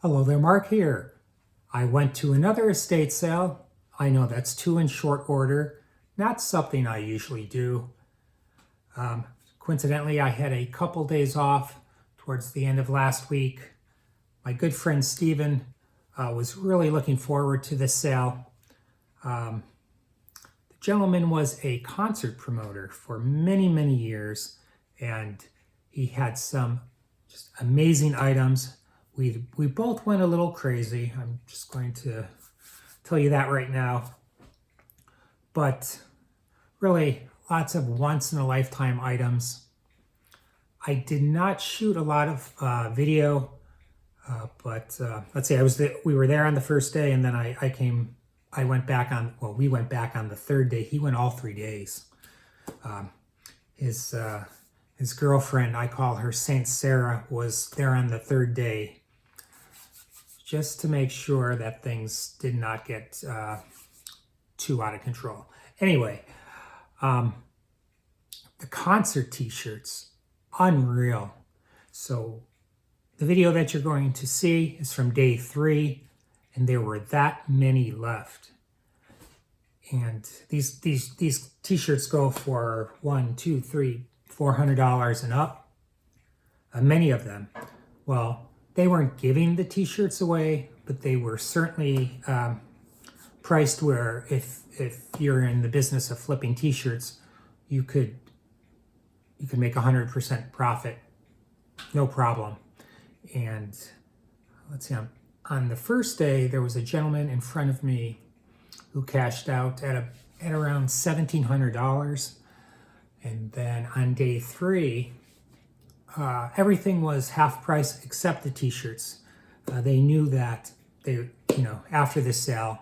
Hello there, Mark here. I went to another estate sale. I know that's two in short order. Not something I usually do. Coincidentally, I had a couple days off towards the end of last week. My good friend Steven was really looking forward to this sale. The gentleman was a concert promoter for many, many years, and he had some just amazing items. We both went a little crazy. I'm just going to tell you that right now. But really, lots of once-in-a-lifetime items. I did not shoot a lot of video, but let's see, we were there on the first day, and then we went back on the third day. He went all 3 days. His girlfriend, I call her Saint Sarah, was there on the third day, just to make sure that things did not get too out of control. Anyway, the concert t-shirts, unreal. So the video that you're going to see is from day 3, and there were that many left. And these t-shirts go for $400 and up. Many of them. Well, they weren't giving the t-shirts away, but they were certainly priced where if you're in the business of flipping t-shirts, you could make 100% profit, no problem. And let's see, on the first day, there was a gentleman in front of me who cashed out at around $1,700. And then on day 3, everything was half price except the t-shirts. They knew that after the sale,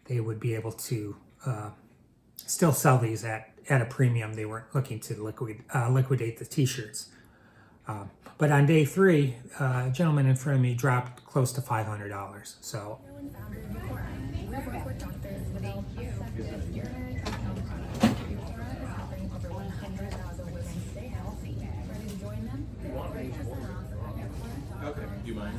they would be able to still sell these at a premium. They weren't looking to liquidate the t-shirts. But on day 3, a gentleman in front of me dropped close to $500. So. Okay, do you mind?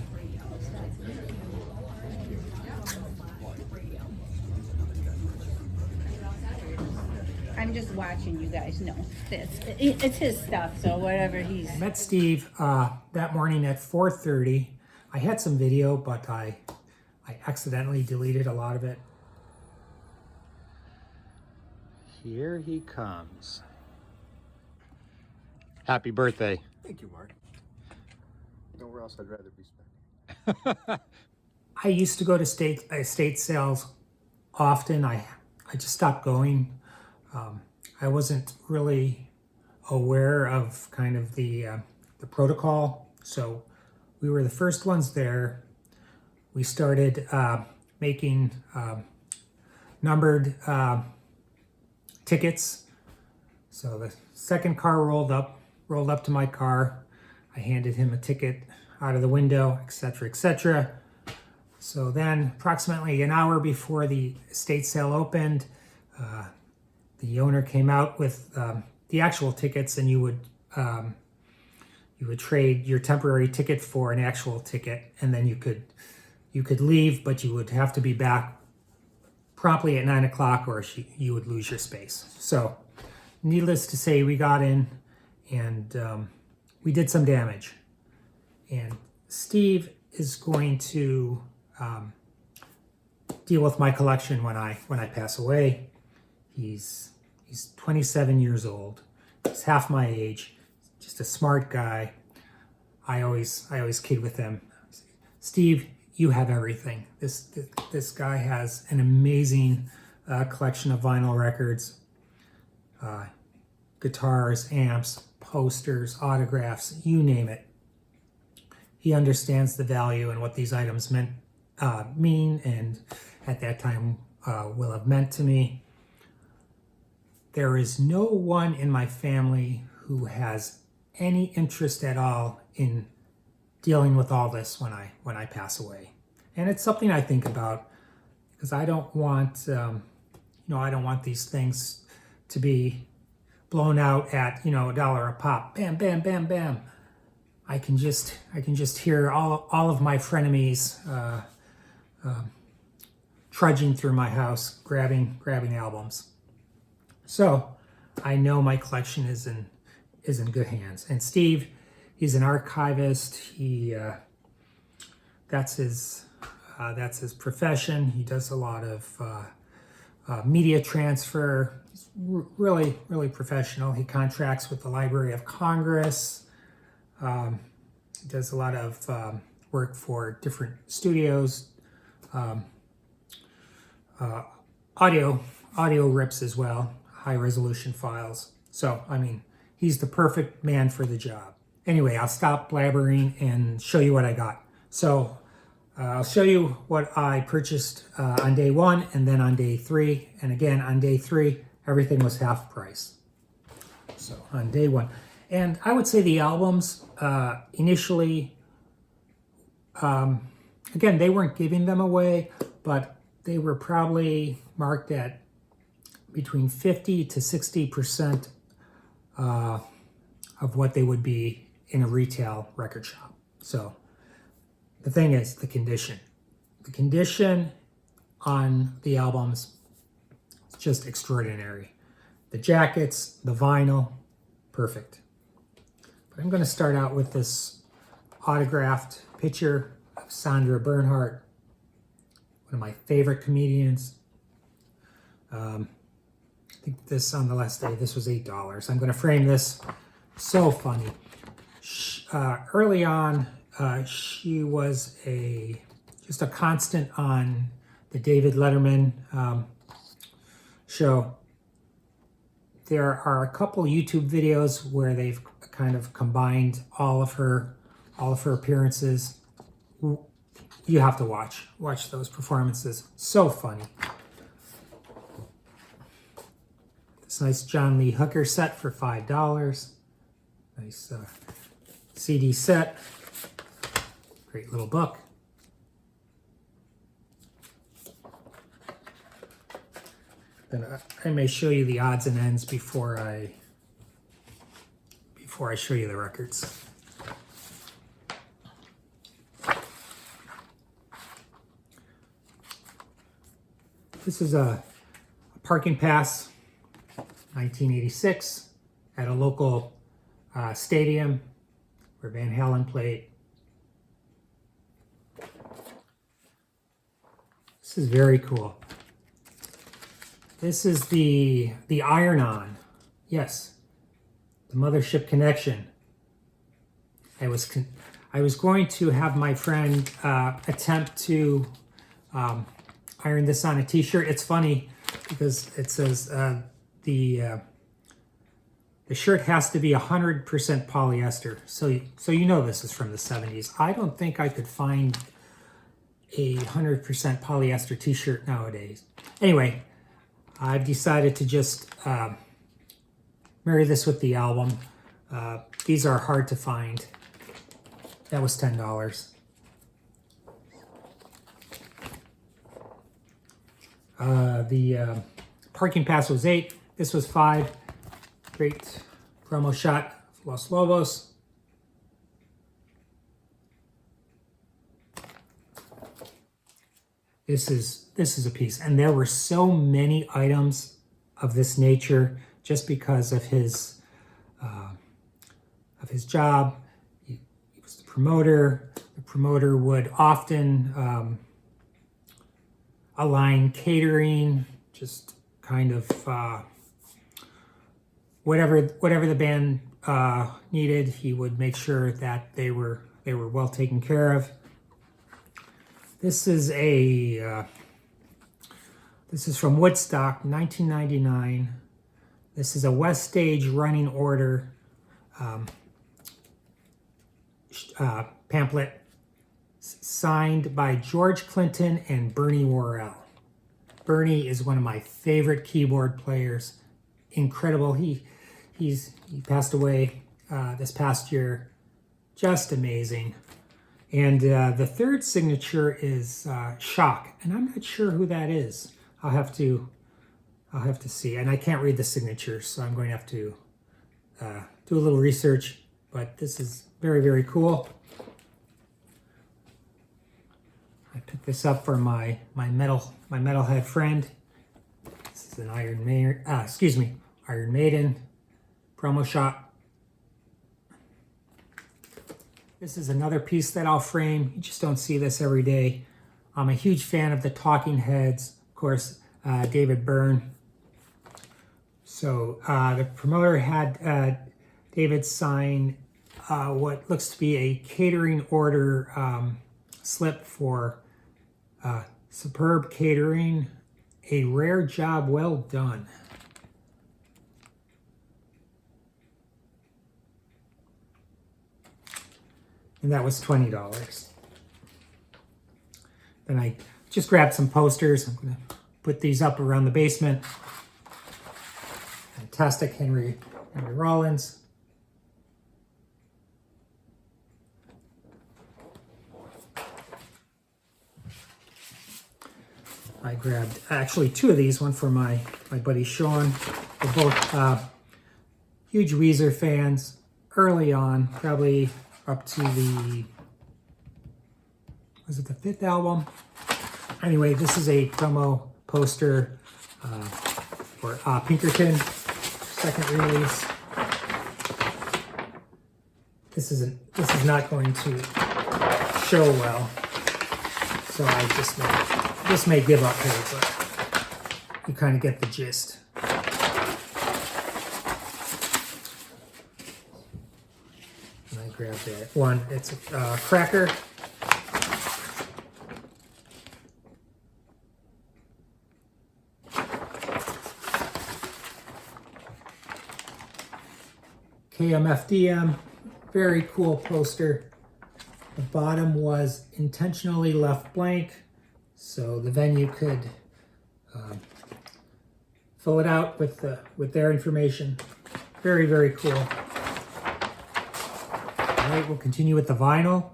I'm just watching you guys know it's his stuff, so whatever he's... I met Steve that morning at 4:30. I had some video, but I accidentally deleted a lot of it. Here he comes. Happy birthday. Thank you, Mark. Nowhere else I'd rather be spent. I used to go to estate sales often. I just stopped going. I wasn't really aware of kind of the protocol, so we were the first ones there. We started making numbered tickets. So the second car rolled up to my car. I handed him a ticket out of the window, etc., etc. So then, approximately an hour before the estate sale opened, the owner came out with the actual tickets, and you would trade your temporary ticket for an actual ticket, and then you could leave, but you would have to be back promptly at 9 o'clock, or you would lose your space. So, needless to say, we got in, and we did some damage. And Steve is going to deal with my collection when I pass away. He's 27 years old. He's half my age. Just a smart guy. I always kid with him. Steve, you have everything. This guy has an amazing collection of vinyl records, guitars, amps, posters, autographs, you name it. He understands the value and what these items mean, and at that time will have meant to me. There is no one in my family who has any interest at all in dealing with all this when I pass away. And it's something I think about, because I don't want I don't want these things to be blown out at $1 a pop. Bam, bam, bam, bam. I can just hear all of my frenemies trudging through my house, grabbing albums. So I know my collection is in good hands. And Steve, he's an archivist. That's his profession. He does a lot of media transfer. He's really professional. He contracts with the Library of Congress. He does a lot of work for different studios, audio rips as well, high resolution files. So, I mean, he's the perfect man for the job. Anyway, I'll stop blabbering and show you what I got. So, I'll show you what I purchased on day 1 and then on day 3. And again, on day 3, everything was half price. So, on day 1. And I would say the albums initially, again, they weren't giving them away, but they were probably marked at between 50 to 60% of what they would be in a retail record shop. So the thing is the condition. The condition on the albums is just extraordinary. The jackets, the vinyl, perfect. But I'm going to start out with this autographed picture of Sandra Bernhardt, one of my favorite comedians. I think this on the last day, this was $8. I'm going to frame this. So funny. Early on, she was just a constant on the David Letterman show. There are a couple YouTube videos where they've kind of combined all of her appearances. You have to watch those performances. So funny. This nice John Lee Hooker set for $5. Nice CD set. Great little book. Then I may show you the odds and ends before I show you the records. This is a parking pass, 1986, at a local stadium where Van Halen played. This is very cool. This is the iron-on. Yes, the Mothership Connection. I was going to have my friend attempt to iron this on a t-shirt. It's funny because it says the shirt has to be 100% polyester. So you know this is from the 70s. I don't think I could find a 100% polyester t-shirt nowadays. Anyway, I've decided to just marry this with the album. These are hard to find. That was $10. The parking pass was $8. This was $5. Great promo shot of Los Lobos. This is a piece, and there were so many items of this nature just because of his job. He was the promoter. The promoter would often align catering, just kind of whatever the band needed. He would make sure that they were well taken care of. This is from Woodstock, 1999. This is a West Stage running order pamphlet signed by George Clinton and Bernie Worrell. Bernie is one of my favorite keyboard players. Incredible. He passed away this past year. Just amazing. And the third signature is Shock, and I'm not sure who that is. I'll have to see, and I can't read the signatures, so I'm going to have to do a little research. but this is very, very cool. I picked this up for my metalhead friend. This is an Iron Maiden promo shop. This is another piece that I'll frame. You just don't see this every day. I'm a huge fan of the Talking Heads, of course, David Byrne. So the promoter had David sign what looks to be a catering order slip for Superb Catering, a rare job well done. And that was $20. Then I just grabbed some posters. I'm going to put these up around the basement. Fantastic Henry Rollins. I grabbed actually two of these, one for my buddy Sean. We're both huge Weezer fans early on, probably up to was it the 5th album? Anyway, this is a promo poster for Pinkerton, second release. This is not going to show well, so I just may give up here, but you kind of get the gist. And I grabbed that one. It's a cracker. KMFDM, very cool poster. The bottom was intentionally left blank, so the venue could fill it out with their information. Very, very cool. All right, we'll continue with the vinyl.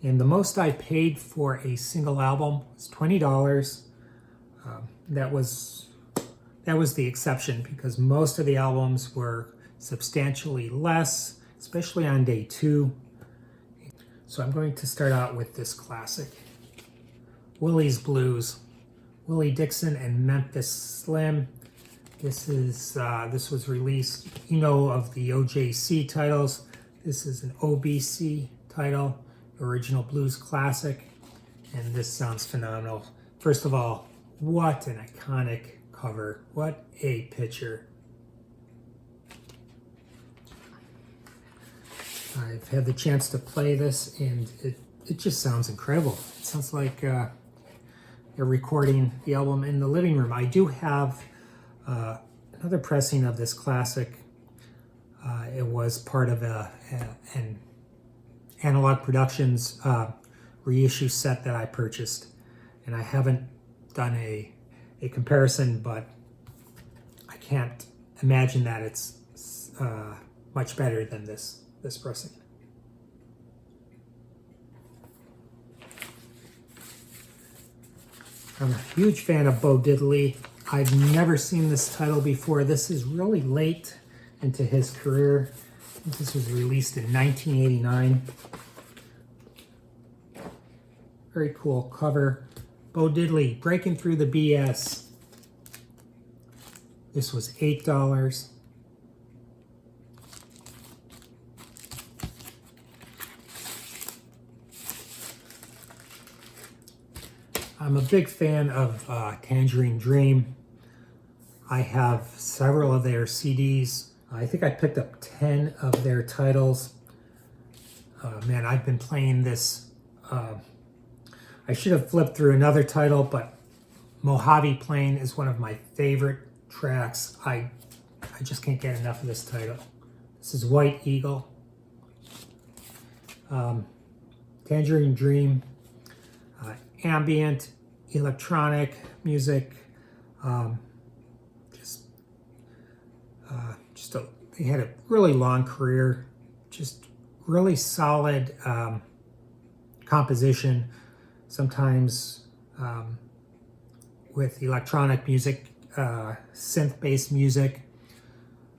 And the most I paid for a single album was $20. That was the exception, because most of the albums were substantially less, especially on day 2. So I'm going to start out with this classic, Willie's Blues, Willie Dixon and Memphis Slim. This was released, you know, of the OJC titles. This is an OBC title, original blues classic, and this sounds phenomenal. First of all, what an iconic cover! What a picture! I've had the chance to play this, and it just sounds incredible. It sounds like you're recording the album in the living room. I do have another pressing of this classic. It was part of an Analog Productions reissue set that I purchased, and I haven't done a comparison, but I can't imagine that it's much better than this pressing. I'm a huge fan of Bo Diddley. I've never seen this title before. This is really late into his career. This was released in 1989. Very cool cover. Bo Diddley, Breaking Through the BS. This was $8. I'm a big fan of Tangerine Dream. I have several of their CDs. I think I picked up 10 of their titles. Man, I've been playing this. I should have flipped through another title, but Mojave Plain is one of my favorite tracks. I just can't get enough of this title. This is White Eagle. Tangerine Dream. Ambient, electronic music, they had a really long career, just really solid composition, sometimes with electronic music, synth-based music.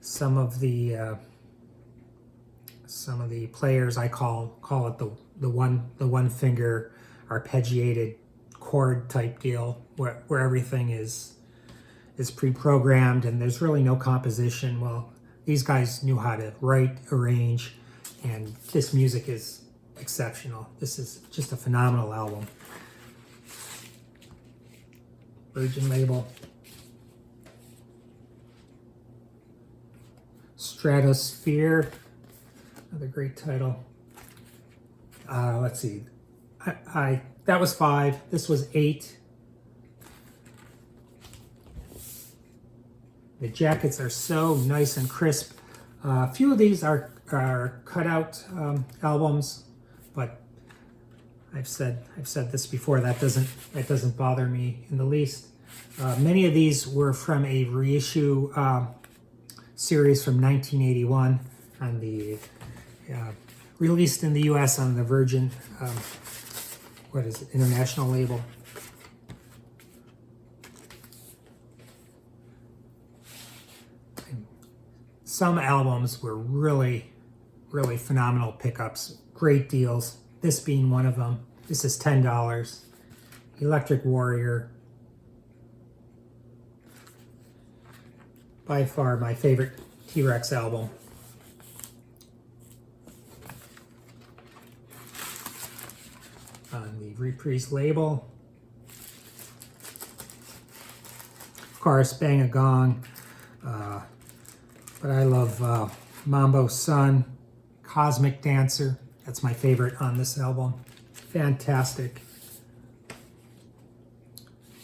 Some of the some of the players, I call it the one finger arpeggiated chord type deal, where everything is pre-programmed and there's really no composition. Well, these guys knew how to write, arrange, and this music is exceptional. This is just a phenomenal album. Virgin label. Stratosphere, another great title. Let's see, that was 5. This was 8. The jackets are so nice and crisp. A few of these are cutout albums, but I've said this before. That doesn't bother me in the least. Many of these were from a reissue series from 1981 on the released in the U.S. on the Virgin international label. Some albums were really, really phenomenal pickups, great deals. This being one of them. This is $10. Electric Warrior. By far my favorite T-Rex album. On the Reprise label. Of course, Bang a Gong. But I love Mambo Sun, Cosmic Dancer. That's my favorite on this album. Fantastic.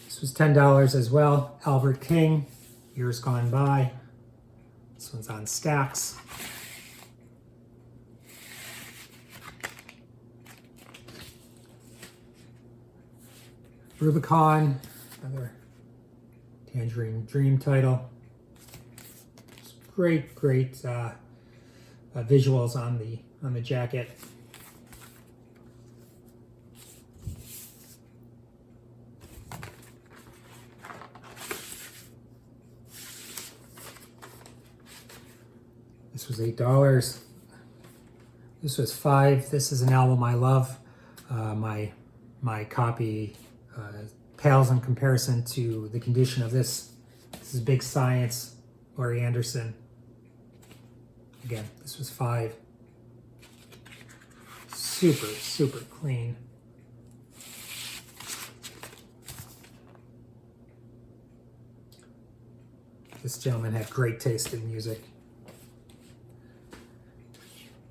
This was $10 as well. Albert King, Years Gone By. This one's on Stax. Rubicon, another Tangerine Dream title. Great visuals on the jacket. This was $8. This was $5. This is an album I love. My copy pales in comparison to the condition of this. This is Big Science, Laurie Anderson. Again, this was $5. Super clean. This gentleman had great taste in music.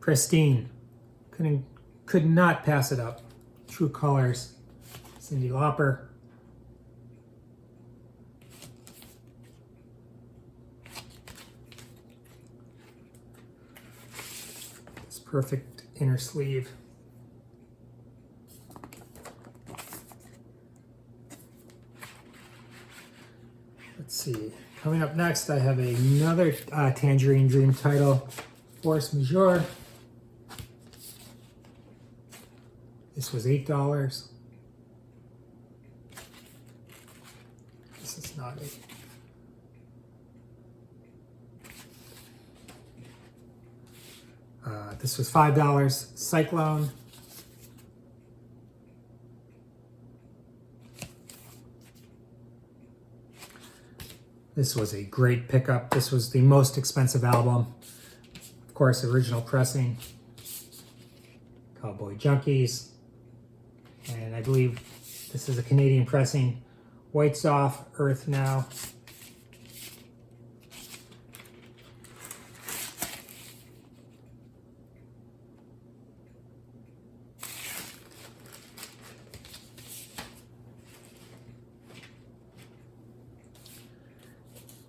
Pristine. Could not pass it up. True Colors. Cyndi Lauper. This perfect inner sleeve. Let's see. Coming up next, I have another Tangerine Dream title, Force Majeure. This was $8. This is not it. This was $5. Cyclone. This was a great pickup. This was the most expensive album. Of course, original pressing. Cowboy Junkies. And I believe this is a Canadian pressing. White's Off, Earth Now.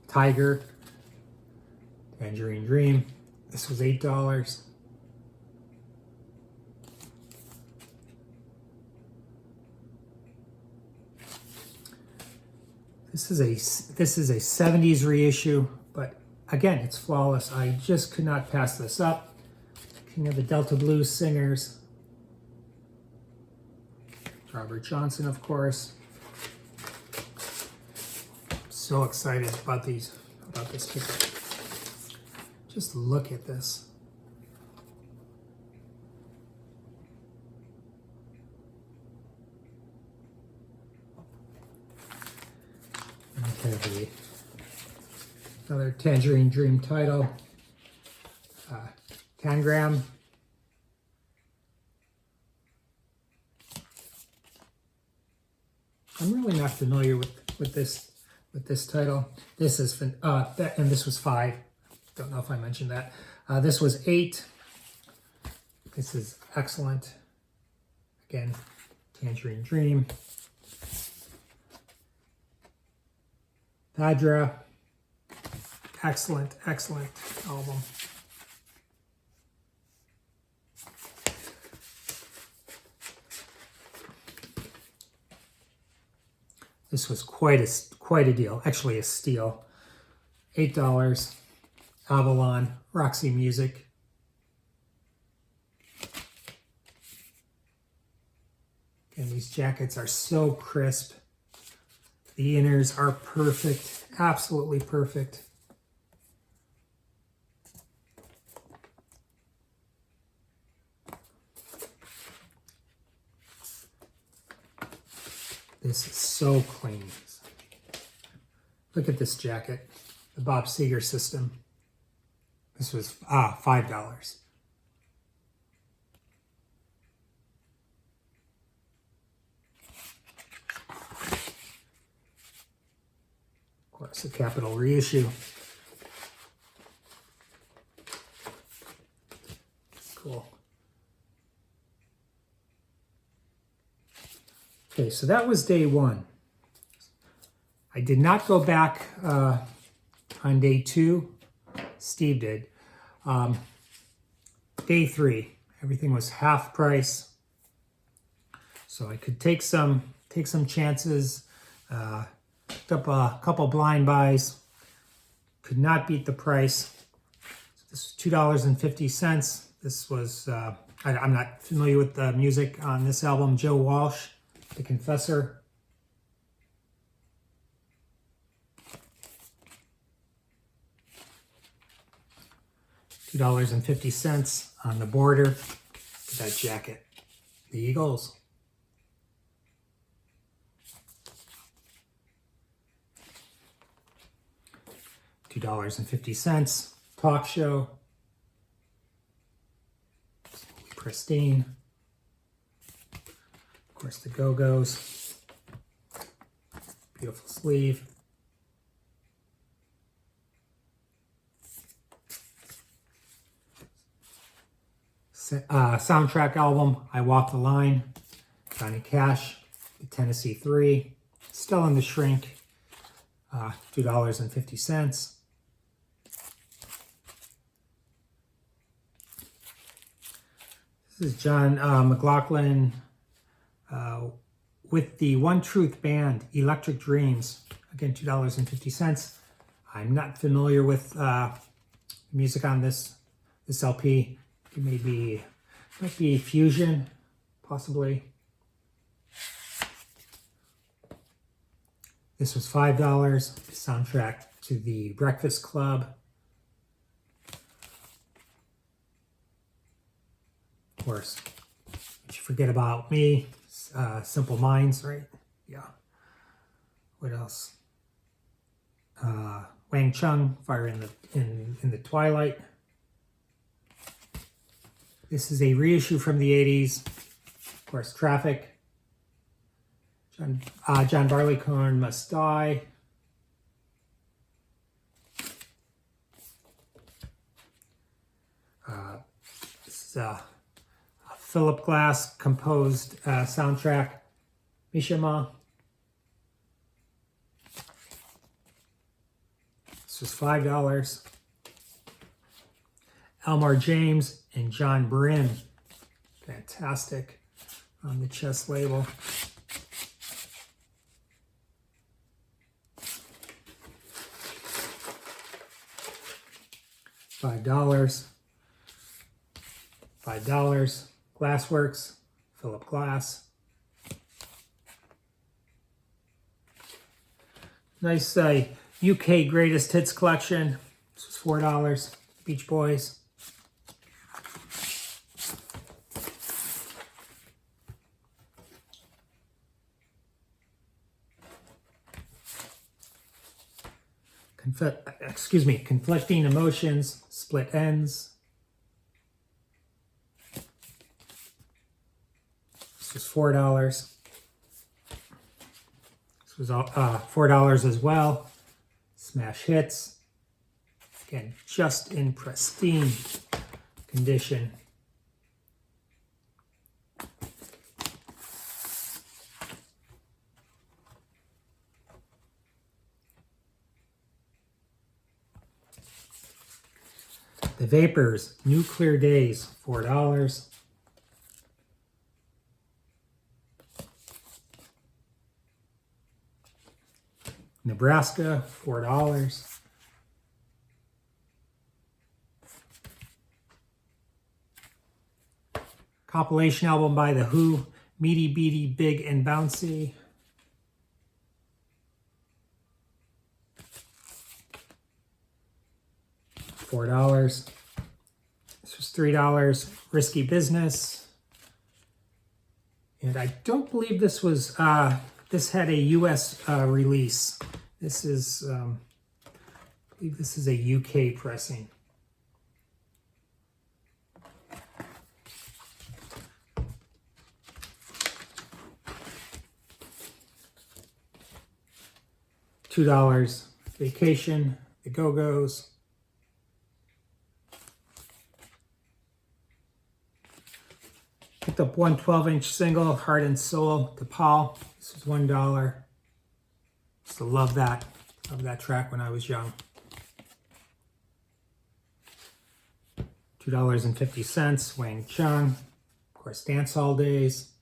Tiger, Tangerine Dream. This was $8. This is a 70s reissue, but again, it's flawless. I just could not pass this up. King of the Delta Blues Singers. Robert Johnson, of course. So excited about this pickup. Just look at this. have another Tangerine Dream title. 10 gram. I'm really not familiar with this title. This is and this was 5. Don't know if I mentioned that. This was 8. This is excellent. Again, Tangerine Dream. Padra. Excellent album. This was quite a deal, actually a steal. $8. Avalon, Roxy Music. And these jackets are so crisp. The inners are perfect, absolutely perfect. This is so clean. Look at this jacket, the Bob Seger system. This was $5. Of course, a Capital reissue. Cool. Okay, so that was day 1. I did not go back on day 2. Steve did. Day 3, everything was half price, so I could take some chances. Picked up a couple blind buys. Could not beat the price. This was $2.50. This was I'm not familiar with the music on this album. Joe Walsh, The Confessor. $2.50 on the border. Look at that jacket. The Eagles. $2.50. Talk show. Pristine. Of course, the Go-Go's. Beautiful sleeve. Soundtrack album, I Walk the Line, Johnny Cash, the Tennessee 3, still in the shrink, $2.50. This is John McLaughlin with the One Truth Band, Electric Dreams, again, $2.50. I'm not familiar with music on this LP. It might be fusion, possibly. This was $5. Soundtrack to The Breakfast Club. Of course, Don't You Forget About Me. Simple Minds, right? Yeah. What else? Wang Chung, Fire in the Twilight. This is a reissue from the 80s. Of course, Traffic. John Barleycorn, Must Die. This is a Philip Glass composed soundtrack. Mishima. This was $5. Elmore James and John Bryn. Fantastic on the chest label. $5. $5. Glassworks, Philip Glass. Nice UK Greatest Hits collection. This was $4. Beach Boys. conflicting emotions, split ends. This was $4. This was $4 as well. Smash hits. Again, just in pristine condition. The Vapors, Nuclear Days, $4. Nebraska, $4. Compilation album by The Who, Meaty Beaty Big and Bouncy. $4. This was $3. Risky Business. And I don't believe this was, this had a US release. This is, I believe this is a UK pressing. $2. Vacation, The Go-Go's. Picked up one 12-inch single, Heart and Soul, to Paul. This was $1. Used to love that track when I was young. $2.50, Wang Chung. Of course, Dance Hall Days.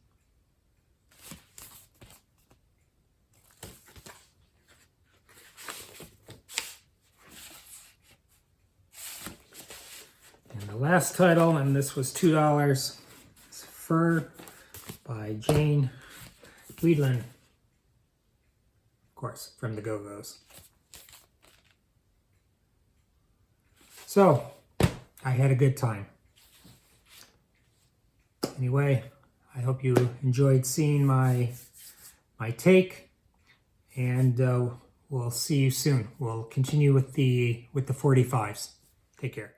And the last title, and this was $2. Fur by Jane Weedland, of course, from the Go-Go's. So, I had a good time. Anyway, I hope you enjoyed seeing my take, and we'll see you soon. We'll continue with the 45s. Take care.